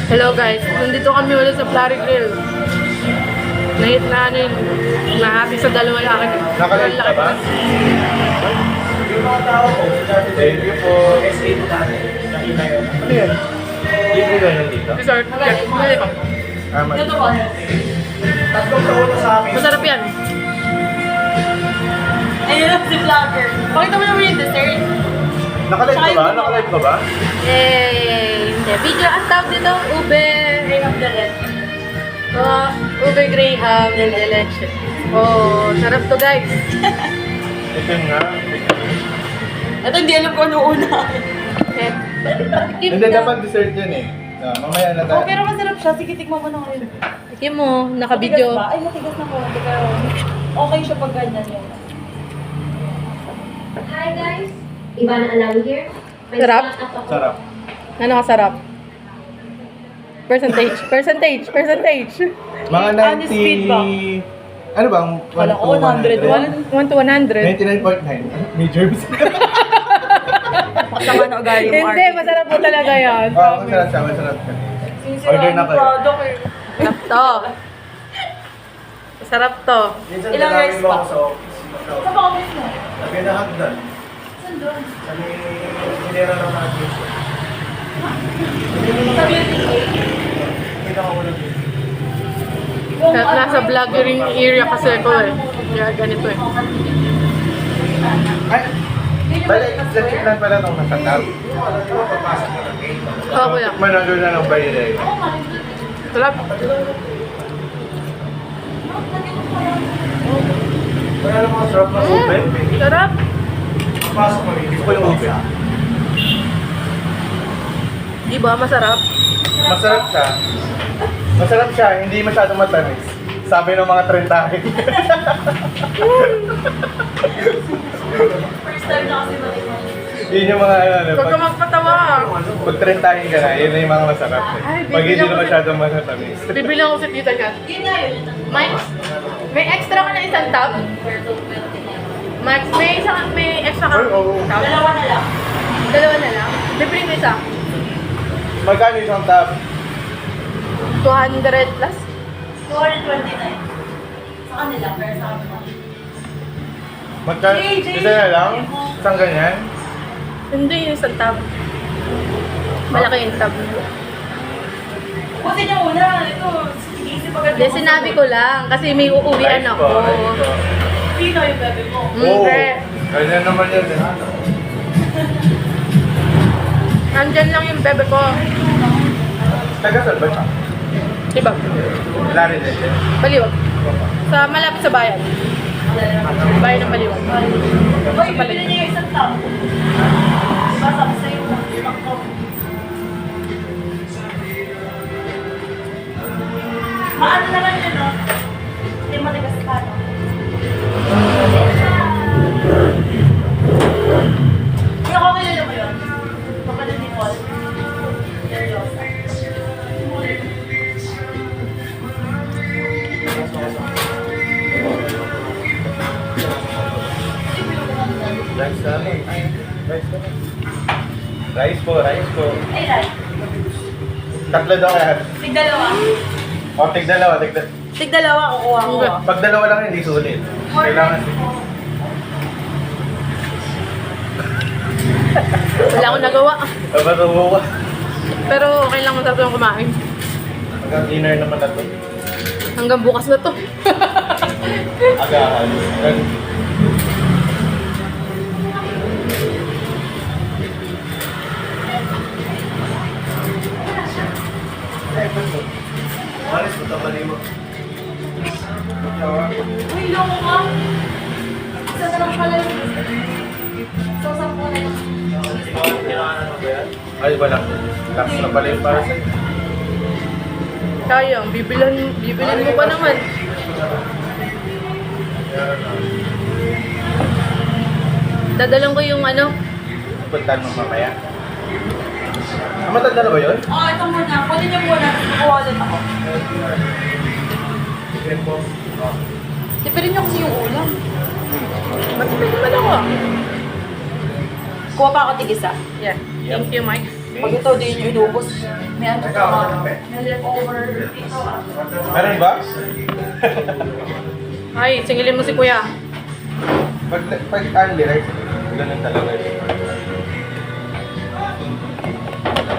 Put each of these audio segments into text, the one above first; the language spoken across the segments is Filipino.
Hello guys, nandito kami ulit sa Flurry Grill. Nahit na ano yun, nahati sa dalawa yung akin. Nakalive ka ba? Yung mga tao po, thank you po. S8 natin. Nakita yun. Ano yan? Libre ba yan dito? Resort, check. Mali pa. Ito po. Tatlong taon na sa akin. Masarap yan. Ayun si vlogger. Pakita mo naman yung dessert. Nakalive ka ba? Nakalive ka ba? Yay! Hindi. Video ang tawag dito, ube. Ring of the red. Ube Graham del leche. Oh, sarap to guys. Ito yung nga. Ito hindi alam ko ano una. Hindi dapat dessert yun eh. Mamaya na tayo. Oh, pero masarap siya. Sige, tikman mo na ngayon. Tikim mo, Matigas naka-video. ba? Ay, matigas na konti. Pero okay siya pag ganyan yun. Hi guys, Ivana Alang here. May Sarap? start-up ako. Sarap. Ano kasarap? Percentage. Mga Honest feedback. 90... Ano bang? Wala ko, 100. 1 to 100. 99.9. May germs. Masama na ugali mo, Hindi, masarap po talaga yan. Oo, masarap siya. Masarap siya. Order na kayo. Product eh. Masarap to. Masarap to. Minsan Ilang dalawin years mo pa? ako sa office. Saan ba office mo? Sabi na hagdan. Saan doon? Sa may hinera ng mga juice. Sa beauty cake? Kita ko ulit. Nasa vloggering area kasi ako eh. Kaya ganito eh. Ay! Bale, extra lang pala itong nasatap. Oo, kuya. Manalo na ng bayan. Sarap. Wala lang mga sarap na ube. Sarap. Pasok mo rin. Gusto ko yung ube. Di ba? Masarap. Masarap siya. Masarap siya, hindi masyadong matamis. Sabi ng mga trentahin. First time na kasi matikman. Yun yung mga ano, Huwag ka magpatawa. pag trentahin ka na, yun na yung mga masarap. Ay, Pag hindi bibili na ako masyadong matamis. Bibili ako sa tita niya. Yun nga yun. May extra ka na isang tab? Max, may extra ka Ay, oo. tab? Dalawa na lang. Dalawa na lang? Bibili mo isa? Magkano isang tab? 200 plus? 229. Sa kanila, pero sa akin. Magkano? JJ. Isa na lang? Isang ganyan? Hindi yung isang tab. Malaki yung tab. Buti niya una. Ito, isip agad. Hindi, sinabi ko lang. Kasi may uuwian Rice ako. po, rice po. Pino yung bebe mo. Oo. Hindi. Ganyan naman yun eh. Nandyan lang yung bebe ko. Tagasal ba siya? Diba? Lari din siya. Baliwag. Sa malapit sa bayan. Bayan ng Baliwag. Oy, bibili niya yung isang tub. Diba, sabi sa'yo, stock ko. Maano naman yun, no? Hindi matigas pa, no? Hindi ako kilala mo yun. Kapatid ni Paul. Seryoso. Rice na lang. Rice na lang. Rice po, rice po. Ay, Lai. Tatlo daw kaya. Tig-dalawa. O, tig-dalawa, tig-dalawa. Tig-dalawa, kukuha ko. Pag dalawa lang hindi sulit. Kailangan. Wala akong nagawa. Dapat umuwa. Pero okay lang masarap yung kumain. Hanggang dinner naman na to. Hanggang bukas na to. Agahan. Maris, matabali mo. Uy, loko ka. Isa na lang pala yun. So, 10 na lang. Ay, wala. Lakas na pala yung para sa'yo. Sayang, bibilin mo pa naman. Dadalang ko yung ano. Puntan mo mamaya. Matanda na ba yun? Oh, ito muna. Pwede niyo muna. Kukuha ulit ako. Tipirin niyo kasi yung ulam. Matipid naman ako. Kuha pa ako tig-isa. Yeah. Thank you, Mike. Pag ito, di nyo inubos. May ano Ikaw, pa. ano ba? May leftover. Meron ba? Ay, singilin mo si kuya. Pag only rice, ganun talaga yun.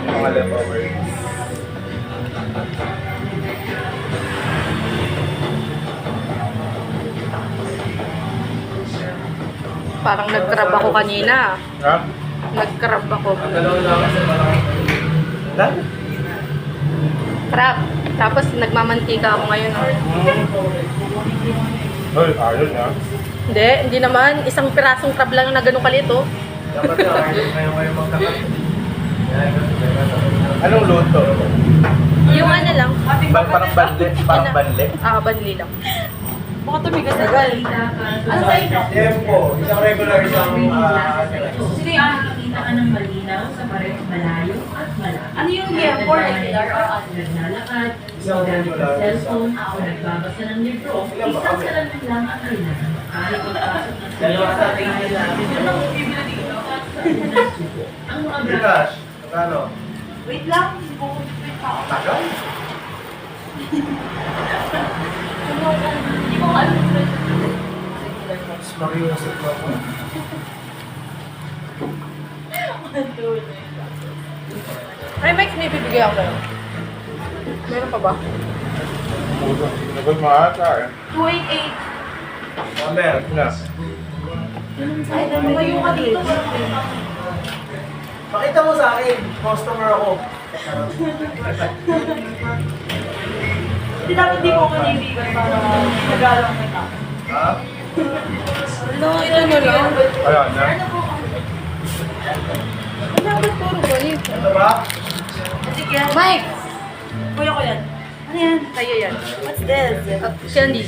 Yung mga leftover. Parang nag-crab ako kanina. Ha? Nag-crab ako. Dahil? Crab. Tapos nagmamantika ako ngayon. Oh. Hoy, ayun ha. Hindi naman. Isang pirasong crab lang na ganun kalit, oh. Dapat kayo magkakat. Anong luto? Yung ano lang. Parang banle? Parang banle? Banli lang. Baka tumigas agad. Ano sa inyo? Tempo. Isang regular, isang... Sino yung Nakikita ka ng malinaw sa parehong malayo at malayo. Ano yung tempo? Regular or At naglalakad, gumagamit ng cellphone, o nagbabasa ng libro, isang salamin lang ang kailangan. Kahit pagpasok ng Anong bibili dito? ang mga braso. Bigas. Magkano? Wait lang. Wait pa ako. Tagal? Hindi ko alam yung price. Mas mariusip mo ako. Ay, Mike, may bibigay ako kayo. Meron pa ba? Nagod mo ata eh. 288. Amer. Na. Ay, lumayo ka dito. Pakita mo sa akin. Customer ako. Hindi dapat di ko kanibigan para nagalang kita. Ha? No, ito nyo lang. Ayan na. Ano po? Ang dapat puro ganito. Ito ba? Sige yan. Mike! Kuya ko yan. Ano yan? Sa'yo yan. What's this? Candy.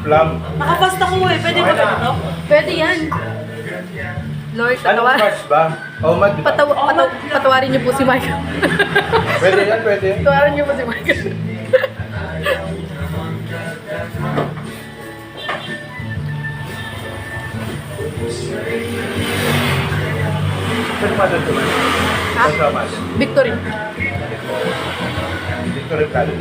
Plum. Nakapast ako eh. Pwede ba ito? Pwede yan. Lord, Anong price ba? Oh, patawarin niyo po si Mike. Pwede yan, pwede. Patawarin niyo po si Mike. Saan pa doon naman? Ha? Saan pa doon? Victory. Dito rin ka doon.